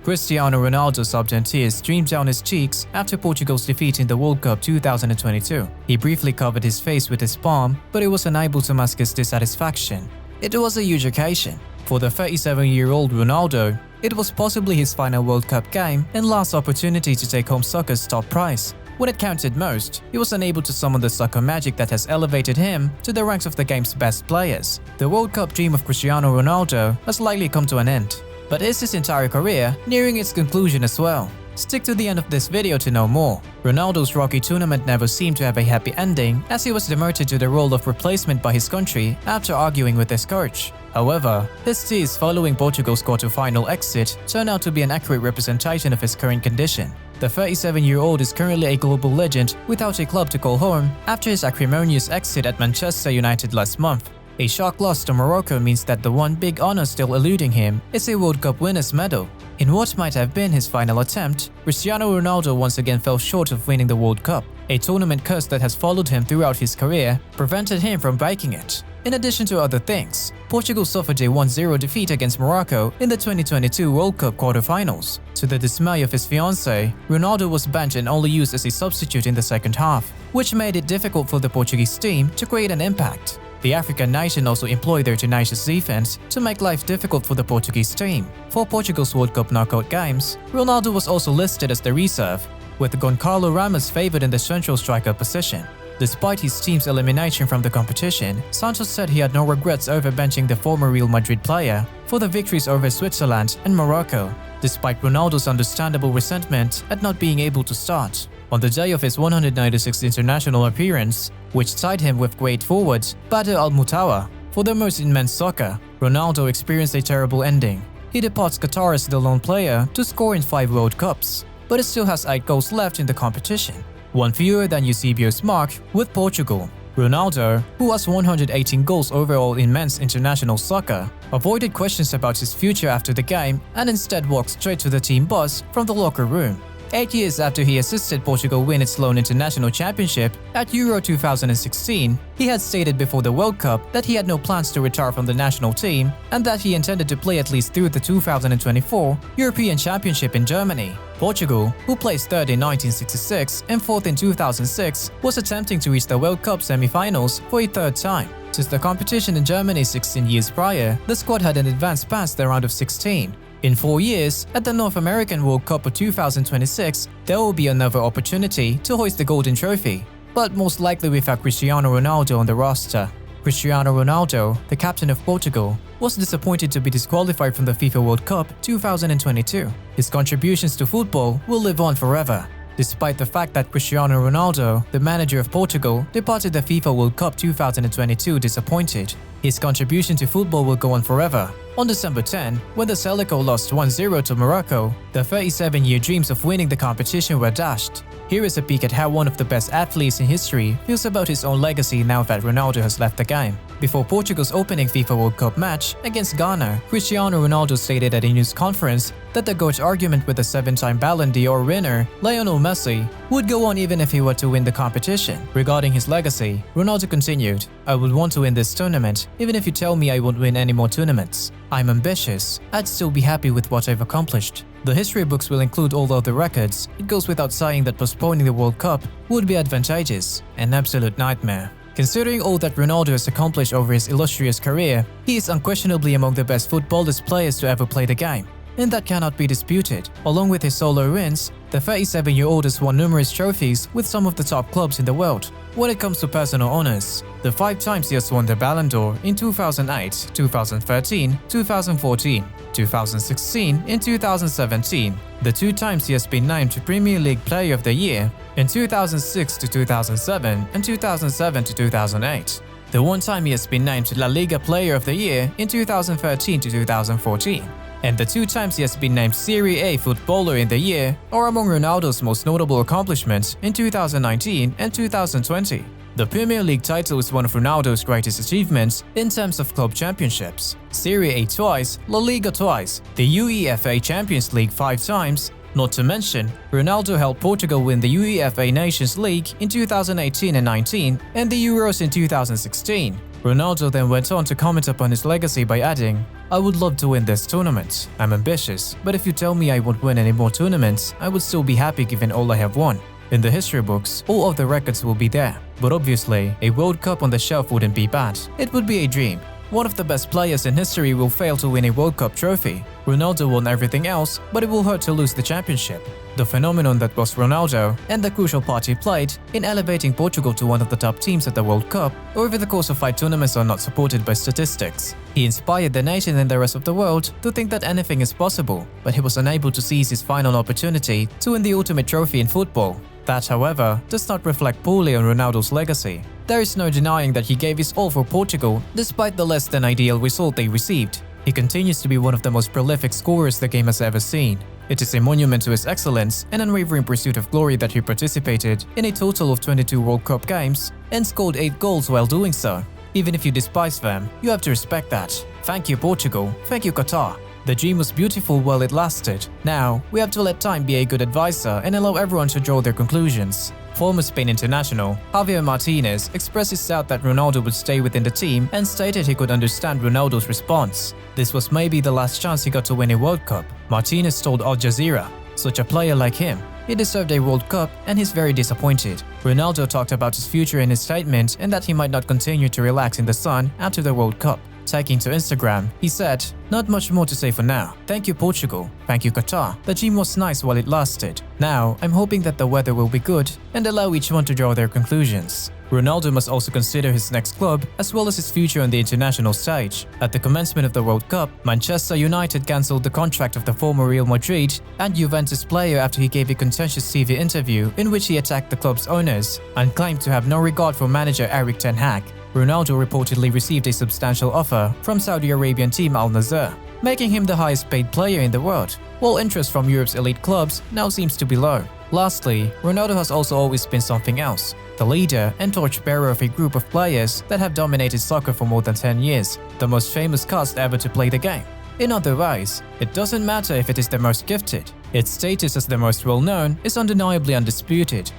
Cristiano Ronaldo sobbed and tears streamed down his cheeks after Portugal's defeat in the World Cup 2022. He briefly covered his face with his palm, but he was unable to mask his dissatisfaction. It was a huge occasion. For the 37-year-old Ronaldo, it was possibly his final World Cup game and last opportunity to take home soccer's top prize. When it counted most, he was unable to summon the soccer magic that has elevated him to the ranks of the game's best players. The World Cup dream of Cristiano Ronaldo has likely come to an end. But is his entire career nearing its conclusion as well? Stick to the end of this video to know more. Ronaldo's Rocky tournament never seemed to have a happy ending, as he was demoted to the role of replacement by his country after arguing with his coach. However, his tears following Portugal's quarter-final exit turned out to be an accurate representation of his current condition. The 37-year-old is currently a global legend without a club to call home after his acrimonious exit at Manchester United last month. A shock loss to Morocco means that the one big honor still eluding him is a World Cup winner's medal. In what might have been his final attempt, Cristiano Ronaldo once again fell short of winning the World Cup. A tournament curse that has followed him throughout his career prevented him from breaking it. In addition to other things, Portugal suffered a 1-0 defeat against Morocco in the 2022 World Cup quarterfinals. To the dismay of his fiancée, Ronaldo was benched and only used as a substitute in the second half, which made it difficult for the Portuguese team to create an impact. The African nation also employed their tenacious defense to make life difficult for the Portuguese team. For Portugal's World Cup knockout games, Ronaldo was also listed as the reserve, with Goncalo Ramos favored in the central striker position. Despite his team's elimination from the competition, Santos said he had no regrets over benching the former Real Madrid player for the victories over Switzerland and Morocco, despite Ronaldo's understandable resentment at not being able to start. On the day of his 196th international appearance, which tied him with great forward Badr Al-Mutawa for the most in men's soccer, Ronaldo experienced a terrible ending. He departs Qatar as the lone player to score in 5 World Cups, but it still has 8 goals left in the competition, one fewer than Eusebio's mark with Portugal. Ronaldo, who has 118 goals overall in men's international soccer, avoided questions about his future after the game and instead walked straight to the team bus from the locker room. 8 years after he assisted Portugal win its lone international championship at Euro 2016, he had stated before the World Cup that he had no plans to retire from the national team and that he intended to play at least through the 2024 European Championship in Germany. Portugal, who placed third in 1966 and fourth in 2006, was attempting to reach the World Cup semi-finals for a third time. Since the competition in Germany 16 years prior, the squad hadn't advanced past the round of 16. In 4 years, at the North American World Cup of 2026, there will be another opportunity to hoist the golden trophy, but most likely without Cristiano Ronaldo on the roster. Cristiano Ronaldo, the captain of Portugal, was disappointed to be disqualified from the FIFA World Cup 2022. His contributions to football will live on forever. Despite the fact that Cristiano Ronaldo, the manager of Portugal, departed the FIFA World Cup 2022 disappointed, his contribution to football will go on forever. On December 10, when the Seleco lost 1-0 to Morocco, the 37-year dreams of winning the competition were dashed. Here is a peek at how one of the best athletes in history feels about his own legacy now that Ronaldo has left the game. Before Portugal's opening FIFA World Cup match against Ghana, Cristiano Ronaldo stated at a news conference that the GOAT argument with the 7-time Ballon d'Or winner, Lionel Messi, would go on even if he were to win the competition. Regarding his legacy, Ronaldo continued, "I would want to win this tournament, even if you tell me I won't win any more tournaments. I'm ambitious. I'd still be happy with what I've accomplished. The history books will include all of the records. It goes without saying that postponing the World Cup would be advantageous. An absolute nightmare." Considering all that Ronaldo has accomplished over his illustrious career, he is unquestionably among the best footballers players to ever play the game, and that cannot be disputed. Along with his solo wins, the 37-year-old has won numerous trophies with some of the top clubs in the world. When it comes to personal honors, the 5 times he has won the Ballon d'Or in 2008, 2013, 2014, 2016 and 2017, the 2 times he has been named to Premier League Player of the Year in 2006 to 2007 and 2007 to 2008, the 1 time he has been named to La Liga Player of the Year in 2013 to 2014, and the 2 times he has been named Serie A Footballer in the Year are among Ronaldo's most notable accomplishments in 2019 and 2020. The Premier League title is one of Ronaldo's greatest achievements in terms of club championships. Serie A twice, La Liga twice, the UEFA Champions League 5 times. Not to mention, Ronaldo helped Portugal win the UEFA Nations League in 2018 and 19 and the Euros in 2016. Ronaldo then went on to comment upon his legacy by adding, "I would love to win this tournament. I'm ambitious, but if you tell me I won't win any more tournaments, I would still be happy given all I have won. In the history books, all of the records will be there. But obviously, a World Cup on the shelf wouldn't be bad. It would be a dream. One of the best players in history will fail to win a World Cup trophy. Ronaldo won everything else, but it will hurt to lose the championship." The phenomenon that was Ronaldo and the crucial part he played in elevating Portugal to one of the top teams at the World Cup over the course of 5 tournaments are not supported by statistics. He inspired the nation and the rest of the world to think that anything is possible, but he was unable to seize his final opportunity to win the ultimate trophy in football. That, however, does not reflect poorly on Ronaldo's legacy. There is no denying that he gave his all for Portugal despite the less than ideal result they received. He continues to be one of the most prolific scorers the game has ever seen. It is a monument to his excellence and unwavering pursuit of glory that he participated in a total of 22 World Cup games and scored 8 goals while doing so. Even if you despise them, you have to respect that. Thank you, Portugal. Thank you, Qatar. The dream was beautiful while it lasted. Now, we have to let time be a good advisor and allow everyone to draw their conclusions. Former Spain international Javier Martinez expressed his doubt that Ronaldo would stay within the team and stated he could understand Ronaldo's response. This was maybe the last chance he got to win a World Cup. Martinez told Al Jazeera, "Such a player like him, he deserved a World Cup and he's very disappointed." Ronaldo talked about his future in his statement and that he might not continue to relax in the sun after the World Cup. Taking to Instagram, he said, "Not much more to say for now. Thank you, Portugal. Thank you, Qatar. The dream was nice while it lasted. Now, I'm hoping that the weather will be good and allow each one to draw their conclusions." Ronaldo must also consider his next club as well as his future on the international stage. At the commencement of the World Cup, Manchester United cancelled the contract of the former Real Madrid and Juventus player after he gave a contentious TV interview in which he attacked the club's owners and claimed to have no regard for manager Erik ten Hag. Ronaldo reportedly received a substantial offer from Saudi Arabian team Al Nassr, making him the highest paid player in the world, while interest from Europe's elite clubs now seems to be low. Lastly, Ronaldo has also always been something else, the leader and torchbearer of a group of players that have dominated soccer for more than 10 years, the most famous cast ever to play the game. In other words, it doesn't matter if it is the most gifted, its status as the most well-known is undeniably undisputed.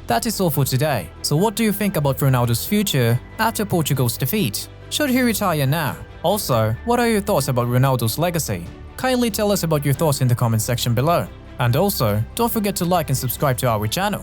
That is all for today. So what do you think about Ronaldo's future after Portugal's defeat? Should he retire now? Also, what are your thoughts about Ronaldo's legacy? Kindly tell us about your thoughts in the comment section below. And also, don't forget to like and subscribe to our channel.